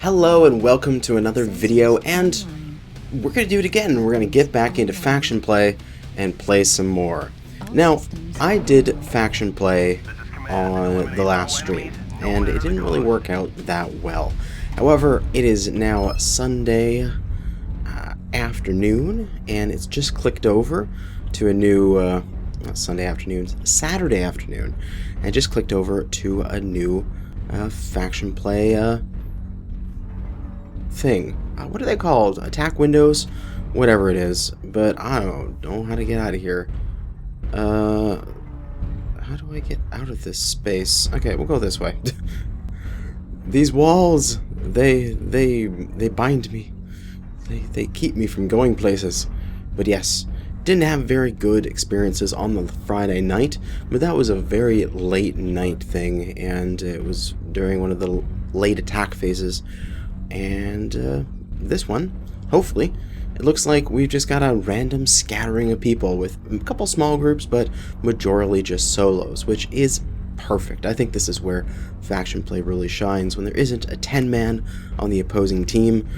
Hello and welcome to another video, and we're going to do it again. We're going to get back into faction play and play some more. Now, I did faction play on the last stream, and it didn't really work out that well. However, it is now Sunday afternoon, and it's just clicked over to a new, not Sunday afternoon, Saturday afternoon, and just clicked over to a new faction play thing. What are they called? Attack windows? Whatever it is. But I don't know how to get out of here. How do I get out of this space? Okay, we'll go this way. These walls, they bind me. They keep me from going places. But yes, didn't have very good experiences on the Friday night, but that was a very late night thing, and it was during one of the late attack phases. And this one, hopefully, it looks like we've just got a random scattering of people with a couple small groups, but majorly just solos, which is perfect. I think this is where faction play really shines, when there isn't a 10-man on the opposing team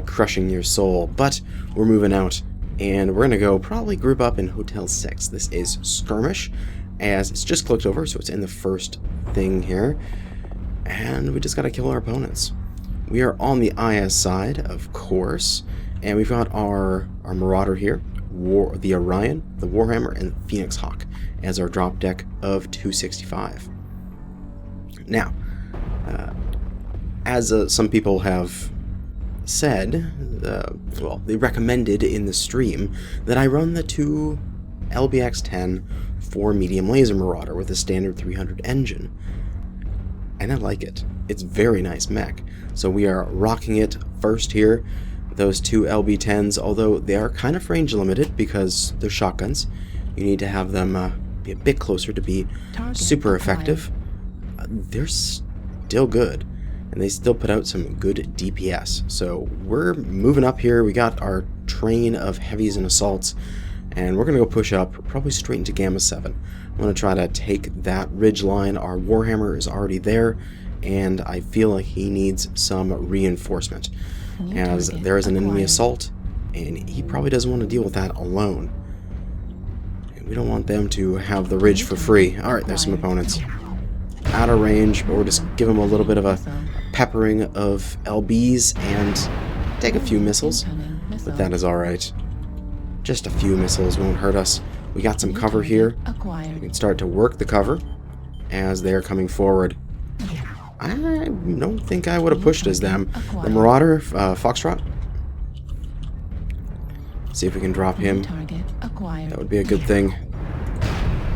crushing your soul. But we're moving out, and we're going to go probably group up in Hotel 6. This is Skirmish, as it's just clicked over, so it's in the first thing here. And we just got to kill our opponents. We are on the IS side, of course, and we've got our Marauder here, the Orion, the Warhammer, and the Phoenix Hawk as our drop deck of 265. Now, as some people have said, well, they recommended in the stream that I run the 2 LBX-10 for medium laser Marauder with a standard 300 engine, and I like it. It's very nice mech. So we are rocking it first here, those 2 LB-10s, although they are kind of range limited because they're shotguns. You need to have them be a bit closer to be super effective. They're still good, and they still put out some good DPS. So we're moving up here. We got our train of heavies and assaults, and we're going to go push up, probably straight into Gamma 7. I'm going to try to take that ridge line. Our Warhammer is already there, and I feel like he needs some reinforcement, as there is an enemy assault, and he probably doesn't want to deal with that alone. And we don't want them to have the ridge for free. Alright, there's some opponents. Out of range, but we'll just give them a little bit of a peppering of LBs and take a few missiles, but that is alright. Just a few missiles won't hurt us. We got some cover here. We can start to work the cover as they are coming forward. I don't think I would have pushed as them. The Marauder, Foxtrot. See if we can drop him. That would be a good thing.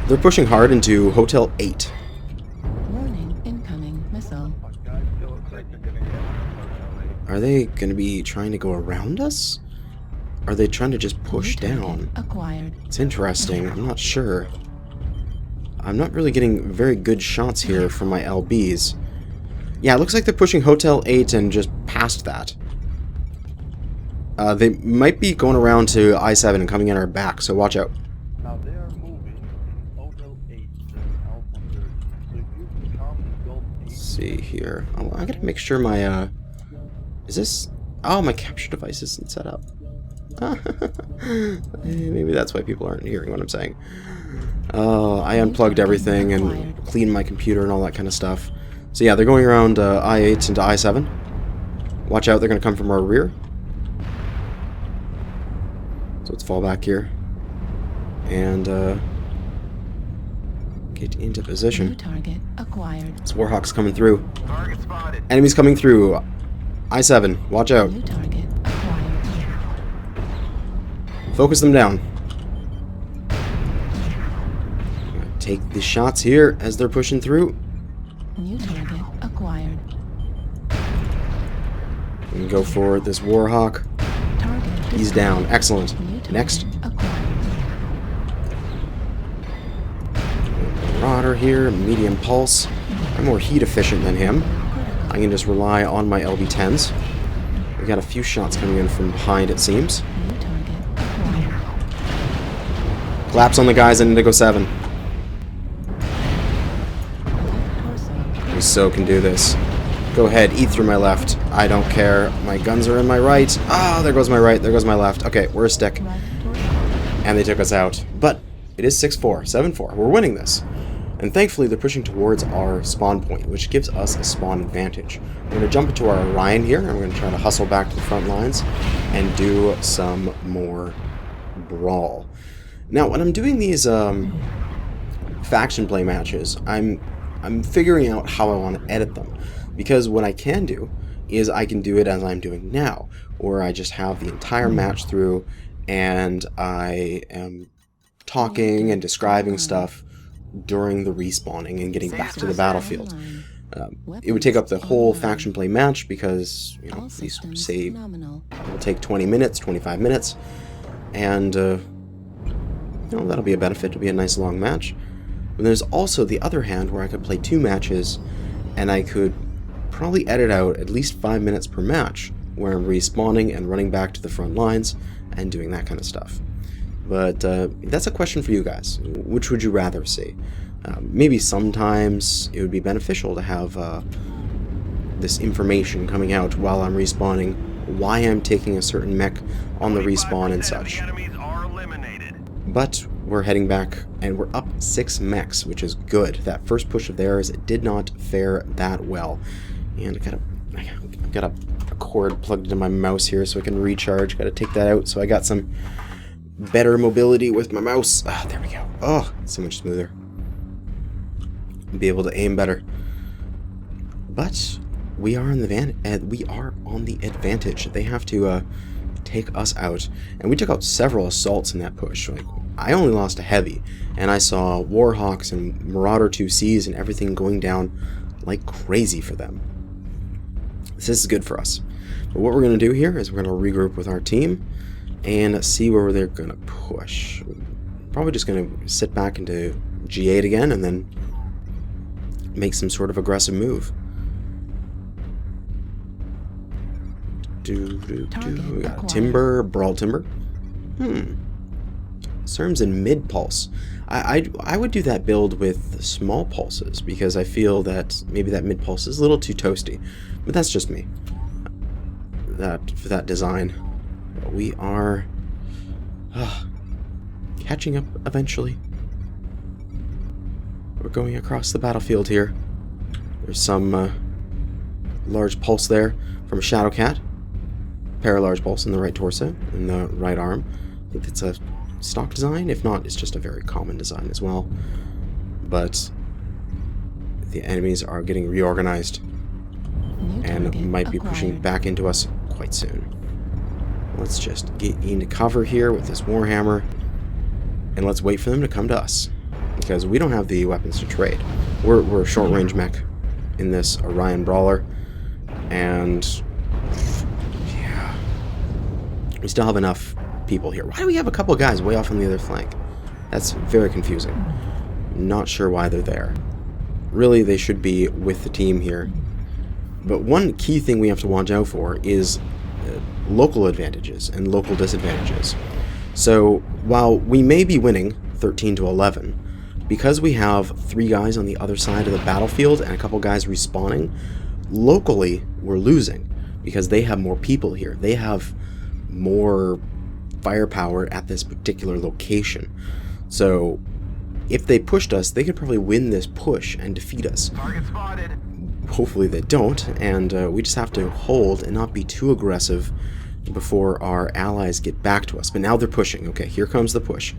They're pushing hard into Hotel 8. Warning, incoming missile. Are they going to be trying to go around us? Are they trying to just push down? It's interesting. I'm not sure. I'm not really getting very good shots here from my LBs. Yeah, it looks like they're pushing Hotel 8 and just past that. They might be going around to I-7 and coming in our back, so watch out. Now they are moving Hotel 8 Alpha 30. So if you can come and go 8. Let's see here. Oh, I gotta make sure my, is this... Oh, my capture device isn't set up. Maybe that's why people aren't hearing what I'm saying. I unplugged everything and cleaned my computer and all that kind of stuff. So yeah, they're going around I-8 into I-7. Watch out, they're going to come from our rear. So let's fall back here. And get into position. New target acquired. This Warhawk's coming through. Target spotted. Enemies coming through. I-7, watch out. New target acquired. Focus them down. Take the shots here as they're pushing through. New target acquired. We can go for this Warhawk. Target He's down. Excellent. New target Next. acquired. Marauder here, medium pulse. I'm more heat efficient than him. I can just rely on my LB-10s. We got a few shots coming in from behind, it seems. New target acquired. Collapse on the guys in Indigo 7. Torso We so can do this. Go ahead, eat through my left. I don't care. My guns are in my right. Ah, there goes my right, there goes my left. Okay, we're a stick. Right torso. And they took us out. But it is 6-4, 7-4. We're winning this. And thankfully, they're pushing towards our spawn point, which gives us a spawn advantage. We're going to jump into our Orion here, and we're going to try to hustle back to the front lines and do some more brawl. Now, when I'm doing these faction play matches, I'm figuring out how I want to edit them. Because what I can do is I can do it as I'm doing now, where I just have the entire match through and I am talking and describing stuff during the respawning and getting back to the battlefield. It would take up the whole faction play match because, you know, these say will take 20 minutes, 25 minutes, and you know, that'll be a benefit. It'll be a nice long match. But there's also the other hand where I could play 2 matches and I could probably edit out at least 5 minutes per match where I'm respawning and running back to the front lines and doing that kind of stuff. But that's a question for you guys. Which would you rather see? Maybe sometimes it would be beneficial to have this information coming out while I'm respawning, why I'm taking a certain mech on the respawn and such. But we're heading back, and we're up 6 mechs, which is good. That first push of theirs did not fare that well. And I've got a cord plugged into my mouse here so I can recharge. Got to take that out so I got some better mobility with my mouse. Ah, there we go. Oh, so much smoother. Be able to aim better. But we are on the advantage. They have to take us out, and we took out several assaults in that push. Like, I only lost a heavy, and I saw Warhawks and Marauder 2Cs and everything going down like crazy for them. This is good for us. But what we're going to do here is we're going to regroup with our team and see where they're going to push. Probably just going to sit back into G8 again and then make some sort of aggressive move. We got Timber, Brawl Timber. Serms in mid pulse. I would do that build with small pulses because I feel that maybe that mid pulse is a little too toasty. But that's just me. For that design. We are catching up eventually. We're going across the battlefield here. There's some large pulse there from a Shadowcat. Paralarge pulse in the right torso, in the right arm. I think it's a stock design. If not, it's just a very common design as well. But the enemies are getting reorganized and might be pushing back into us quite soon. Let's just get into cover here with this Warhammer, and let's wait for them to come to us, because we don't have the weapons to trade. We're a short-range mech in this Orion Brawler, and yeah, we still have enough people here. Why do we have a couple of guys way off on the other flank? That's very confusing. Not sure why they're there. Really, they should be with the team here. But one key thing we have to watch out for is local advantages and local disadvantages. So while we may be winning 13-11, because we have 3 guys on the other side of the battlefield and a couple guys respawning, locally we're losing because they have more people here. They have more firepower at this particular location. So if they pushed us, they could probably win this push and defeat us. Target spotted. Hopefully they don't, and we just have to hold and not be too aggressive before our allies get back to us. But now they're pushing. Okay, here comes the push.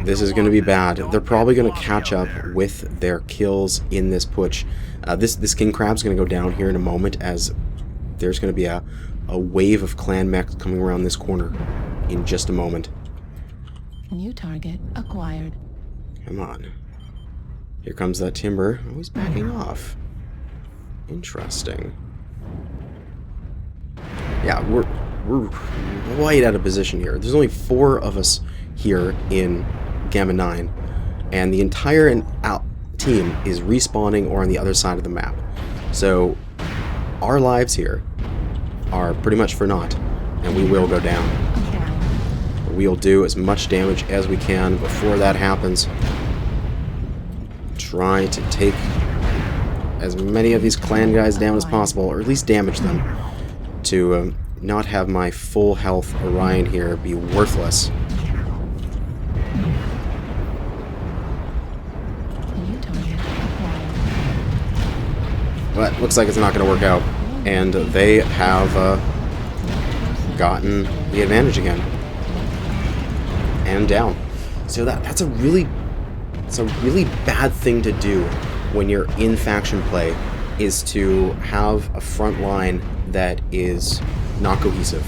This is going to be bad. They're probably going to catch up with their kills in this push. This King Crab's going to go down here in a moment, as there's going to be a wave of clan mechs coming around this corner in just a moment. New target acquired. Come on. Here comes that Timber. Oh, he's backing off. Interesting. Yeah, we're right out of position here. There's only 4 of us here in Gamma 9, and the entire team is respawning or on the other side of the map. So our lives here are pretty much for naught, and we will go down. We'll do as much damage as we can before that happens. Try to take as many of these clan guys down as possible, or at least damage them, to not have my full health Orion here be worthless. New target acquired. But looks like it's not going to work out, and they have gotten the advantage again, and down. So that's a really bad thing to do when you're in faction play, is to have a front line that is not cohesive.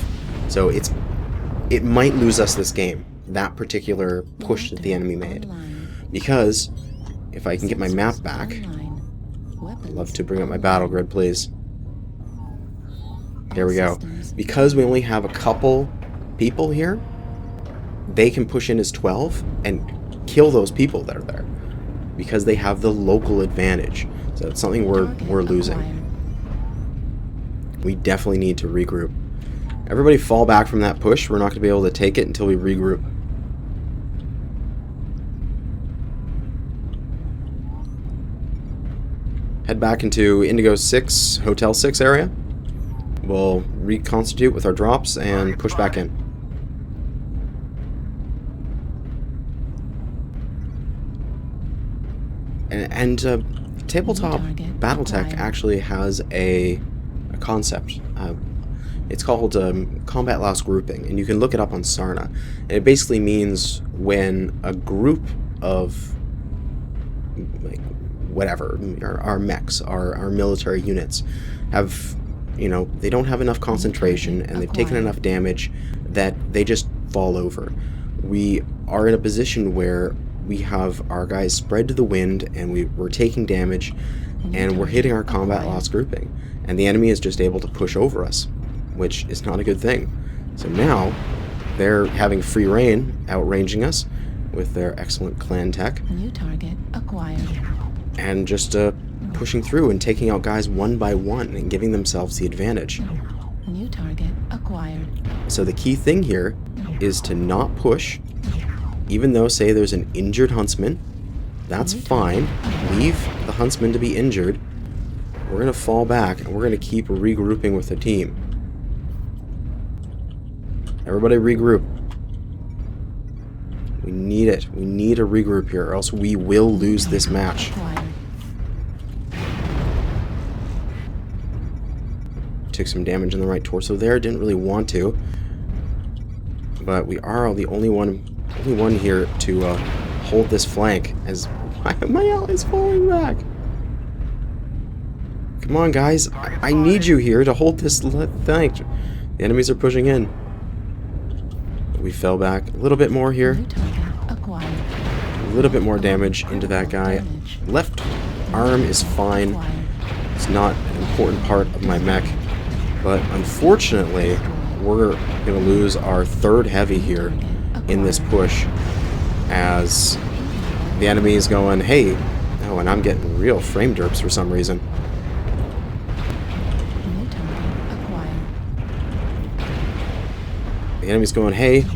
So it might lose us this game, that particular push that the enemy made, because if I can get my map back, I'd love to bring up my battle grid, please. There we go. Because we only have a couple people here, they can push in as 12 and kill those people that are there, because they have the local advantage. So it's something we're losing. We definitely need to regroup. Everybody fall back from that push. We're not going to be able to take it until we regroup. Head back into Indigo 6, Hotel 6 area. We'll reconstitute with our drops and push back in. And Tabletop Battletech actually has a concept. It's called combat loss grouping, and you can look it up on Sarna. And it basically means when a group of, like, whatever, our mechs, our military units, have, you know, they don't have enough concentration and they've taken enough damage that they just fall over. We are in a position where we have our guys spread to the wind, and we're taking damage, and we're hitting our combat loss grouping, and the enemy is just able to push over us, which is not a good thing. So now they're having free reign, outranging us with their excellent clan tech, New target acquired. and just pushing through and taking out guys one by one and giving themselves the advantage. New target acquired. So the key thing here is to not push. Even though, say, there's an injured huntsman, that's fine. Leave the huntsman to be injured. We're going to fall back, and we're going to keep regrouping with the team. Everybody regroup. We need it. We need to regroup here, or else we will lose this match. Took some damage in the right torso there. Didn't really want to. But we are the only one here to hold this flank, as my ally's falling back. Come on, guys. I need you here to hold this flank. The enemies are pushing in. We fell back a little bit more here. A little bit more damage into that guy. Left arm is fine. It's not an important part of my mech. But unfortunately, we're going to lose our third heavy here in this push, as the enemy is going, hey, oh, and I'm getting real frame derps for some reason. The enemy's going, hey,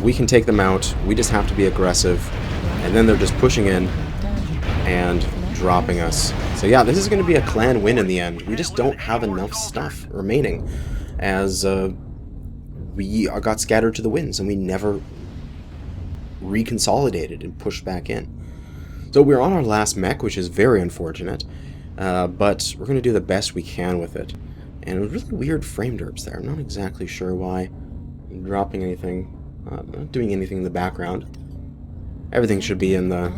we can take them out, we just have to be aggressive, and then they're just pushing in and dropping us. So yeah, this is going to be a clan win in the end. We just don't have enough stuff remaining, as we got scattered to the winds, and we never reconsolidated and pushed back in. So we're on our last mech, which is very unfortunate, but we're going to do the best we can with it. And it was really weird frame derps there. I'm not exactly sure why I'm dropping anything. I'm not doing anything in the background. Everything should be in the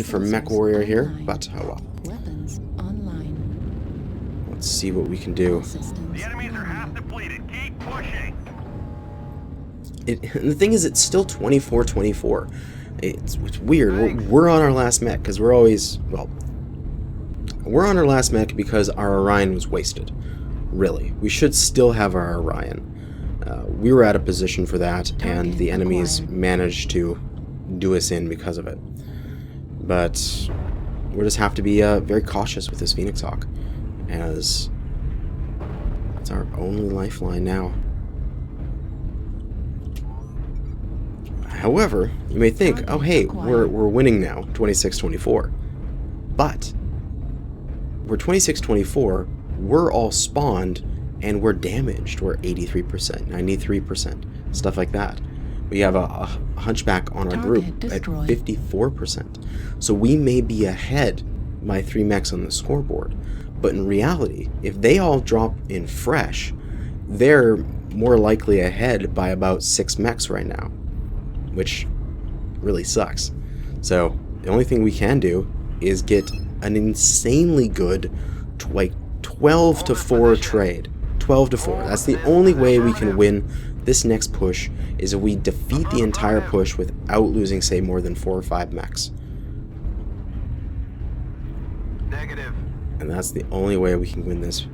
for Mech Warrior here, but oh well. Weapons online. Let's see what we can do. The enemies are half depleted. Keep pushing. And the thing is, it's still 24-24. It's weird. We're on our last mech because we're always, well, we're on our last mech because our Orion was wasted. Really, we should still have our Orion. We were out of position for that, and the enemies managed to do us in because of it. But we'll just have to be very cautious with this Phoenix Hawk, as it's our only lifeline now. However, you may think, oh hey, we're winning now, 26-24. But we're 26-24, we're all spawned, and we're damaged. We're 83%, 93%, stuff like that. We have a hunchback on our group at 54%. So we may be ahead by 3 mechs on the scoreboard. But in reality, if they all drop in fresh, they're more likely ahead by about 6 mechs right now, which really sucks. So the only thing we can do is get an insanely good 12-4 trade. 12-4. That's the only way we can win this next push, is if we defeat the entire push without losing, say, more than 4 or 5 mechs. Negative. And that's the only way we can win this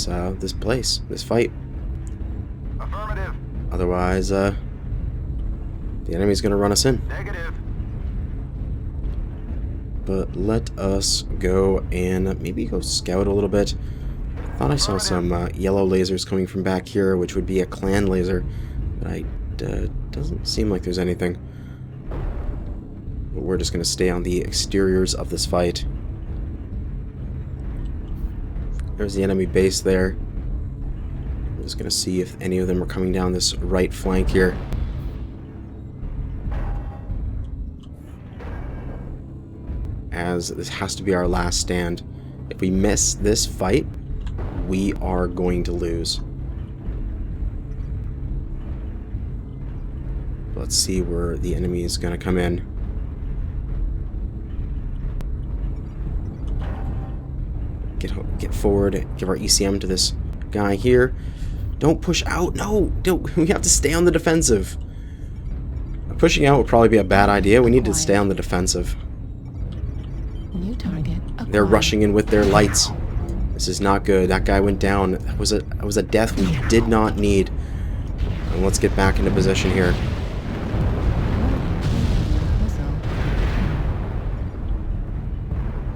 fight. Affirmative. Otherwise, the enemy's gonna run us in. Negative. But let us go and maybe go scout a little bit. Thought I saw some yellow lasers coming from back here, which would be a clan laser, but doesn't seem like there's anything. But we're just gonna stay on the exteriors of this fight. There's the enemy base there. We're just gonna see if any of them are coming down this right flank here. As this has to be our last stand. If we miss this fight, we are going to lose. Let's see where the enemy is going to come in. Get forward, give our ECM to this guy here. Don't push out. No, don't. We have to stay on the defensive. Pushing out would probably be a bad idea. We need to stay on the defensive. New target acquired. They're rushing in with their lights. This is not good. That guy went down. That was a death we did not need. And let's get back into position here.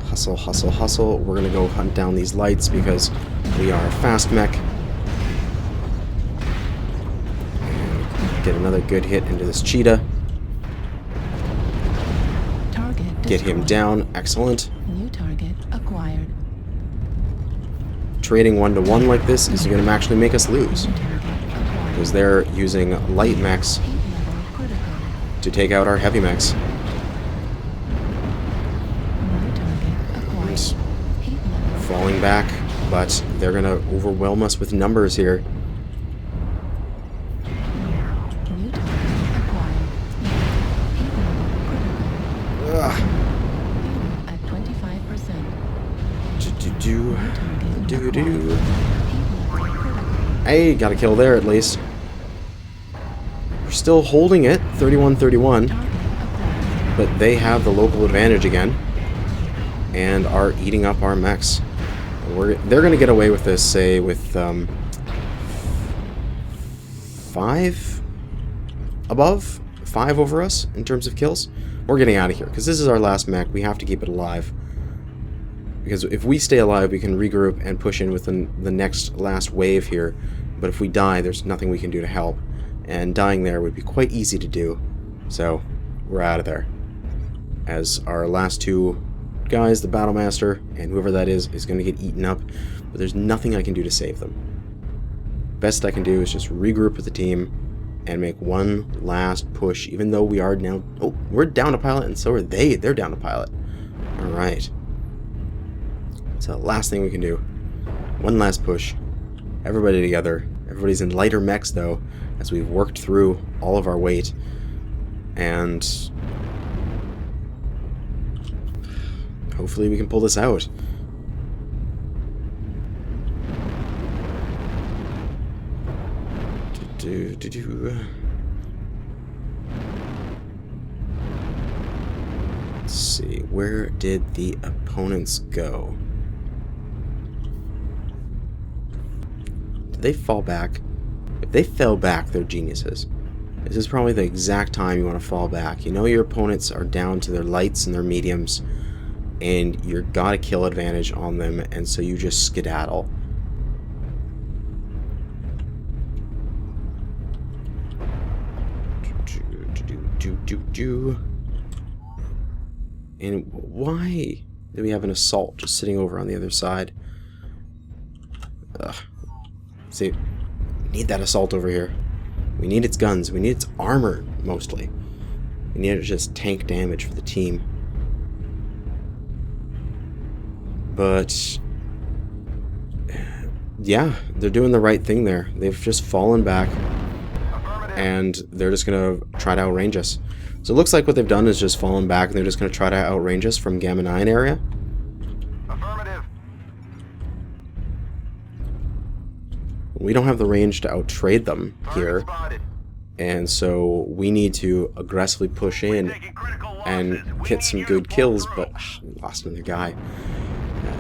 Hustle, hustle, hustle. We're gonna go hunt down these lights because we are a fast mech. And get another good hit into this cheetah. Target Get him destroyed. down. Excellent. New target acquired. Trading 1-to-1 like this is going to actually make us lose, New target acquired. because they're using light mechs Heat level critical. to take out our heavy mechs. New target acquired. And Heat level. falling back, but they're going to overwhelm us with numbers here. New target acquired. Heat level critical. Ugh. At 25%. Do. Heat level critical. Hey, got a kill there at least. We're still holding it, 31-31, Target acquired. but they have the local advantage again and are eating up our mechs. They're going to get away with this, say, with 5 above, 5 over us in terms of kills. We're getting out of here because this is our last mech. We have to keep it alive. Because if we stay alive, we can regroup and push in with the next last wave here. But if we die, there's nothing we can do to help. And dying there would be quite easy to do. So, we're out of there. As our last 2 guys, the Battlemaster, and whoever that is going to get eaten up. But there's nothing I can do to save them. Best I can do is just regroup with the team and make one last push. Even though we are now... Oh, we're down to pilot, and so are they. They're down to pilot. Alright. So last thing we can do. One last push. Everybody together. Everybody's in lighter mechs though, as we've worked through all of our weight. And hopefully we can pull this out. Let's see, where did the opponents go? Did they fall back? If they fell back, they're geniuses. This is probably the exact time you want to fall back. You know your opponents are down to their lights and their mediums, and you've got a kill advantage on them, and so you just skedaddle. And why Then we have an assault just sitting over on the other side. Ugh. See, we need that assault over here. We need its guns. We need its armor, mostly. We need it to just tank damage for the team. But yeah, they're doing the right thing there. They've just fallen back, and they're just going to try to outrange us. So it looks like what they've done is just fallen back, and they're just going to try to outrange us from Gamma 9 area. Affirmative. We don't have the range to outtrade them here, Spotted. and so we need to aggressively push in Taking critical losses. and We get need some you good to pull kills, through. but we lost another guy.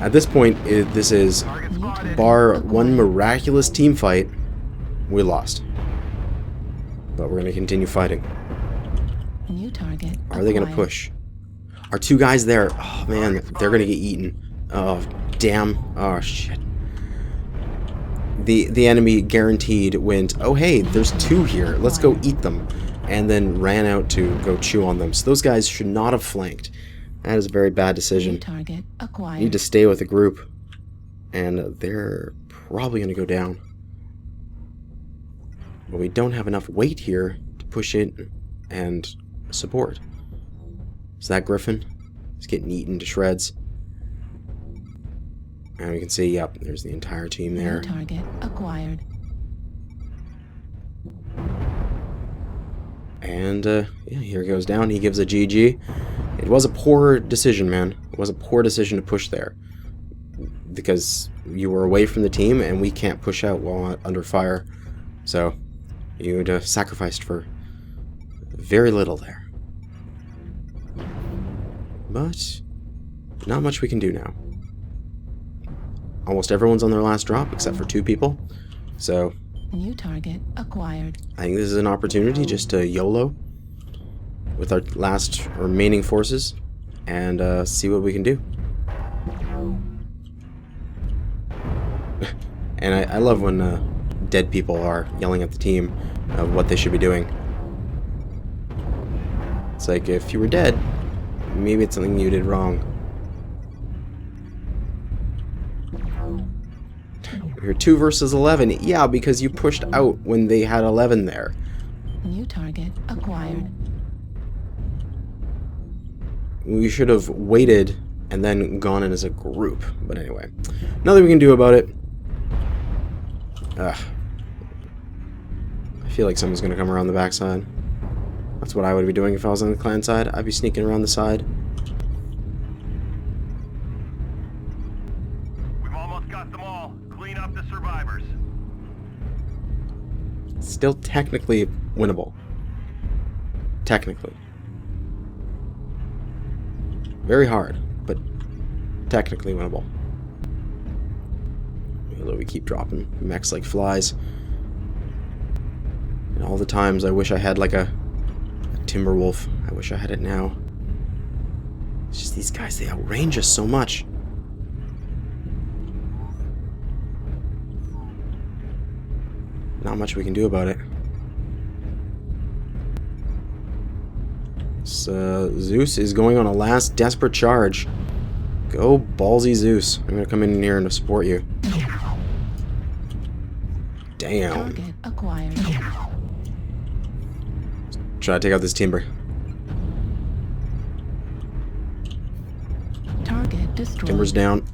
At this point, this is, Target spotted. bar one miraculous team fight, we lost. But we're going to continue fighting. New target. Are they going to acquired. push? Are two guys there? Oh man, they're going to get eaten. Oh, damn. Oh, shit. The enemy guaranteed went, oh hey, there's two here, let's go eat them. And then ran out to go chew on them. So those guys should not have flanked. That is a very bad New decision. target acquired. Need to stay with the group. And they're probably going to go down. But we don't have enough weight here to push in and support. So that Griffin is getting eaten to shreds. And we can see, yep, there's the entire team there. New target acquired. And yeah, here he goes down. He gives a GG. It was a poor decision, man. It was a poor decision to push there. Because you were away from the team, and we can't push out while under fire. So you sacrificed for very little there. But not much we can do now. Almost everyone's on their last drop, except for two people. So New target acquired. I think this is an opportunity just to YOLO with our last remaining forces and see what we can do. And I love when dead people are yelling at the team of what they should be doing. It's like, if you were dead, maybe it's something you did wrong. You're 2 versus 11. Yeah, because you pushed out when they had 11 there. New target acquired. We should have waited and then gone in as a group. But anyway, nothing we can do about it. Ugh. I feel like someone's going to come around the backside. That's what I would be doing if I was on the clan side. I'd be sneaking around the side. We've almost got them all. Clean up the survivors. Still technically winnable. Technically. Very hard, but technically winnable. Although we keep dropping mechs like flies. And all the times I wish I had like a Timberwolf. I wish I had it now. It's just these guys, they outrange us so much. Not much we can do about it. So Zeus is going on a last desperate charge. Go ballsy Zeus. I'm gonna come in here and support you. Damn. Target acquired. Try to take out this timber. Target destroyed. Timber's down.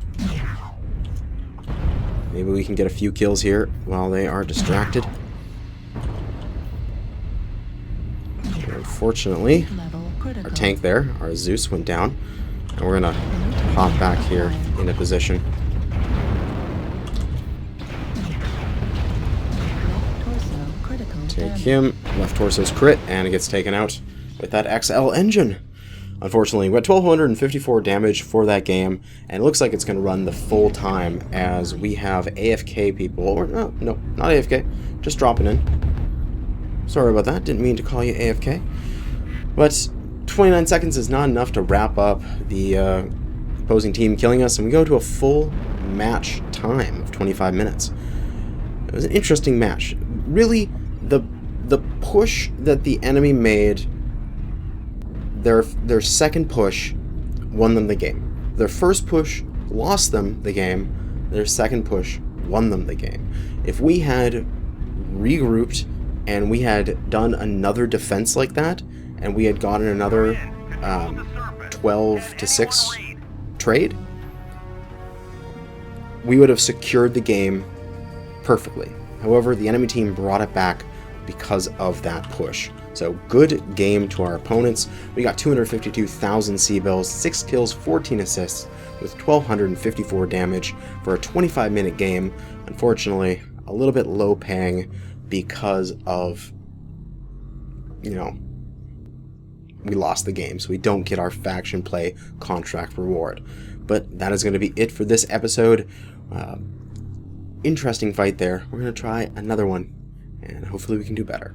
Maybe we can get a few kills here while they are distracted. Unfortunately, Level critical. our tank there, our Zeus, went down. And we're gonna hop back here into position. Left torso critical. Take damage. him. Left torso's crit, and it gets taken out with that XL engine. Unfortunately, we got 1254 damage for that game, and it looks like it's going to run the full time as we have AFK people. Or no, not AFK, just dropping in. Sorry about that, didn't mean to call you AFK. But 29 seconds is not enough to wrap up the opposing team killing us, and we go to a full match time of 25 minutes. It was an interesting match. Really, the push that the enemy made, their second push won them the game. Their first push lost them the game. Their second push won them the game. If we had regrouped and we had done another defense like that, and we had gotten another 12-6 trade, we would have secured the game perfectly. However, the enemy team brought it back because of that push. So good game to our opponents. We got 252,000 C-bills, 6 kills, 14 assists, with 1,254 damage for a 25-minute game. Unfortunately, a little bit low paying because of, you know, we lost the game, so we don't get our faction play contract reward. But that is going to be it for this episode. Interesting fight there. We're going to try another one, and hopefully we can do better.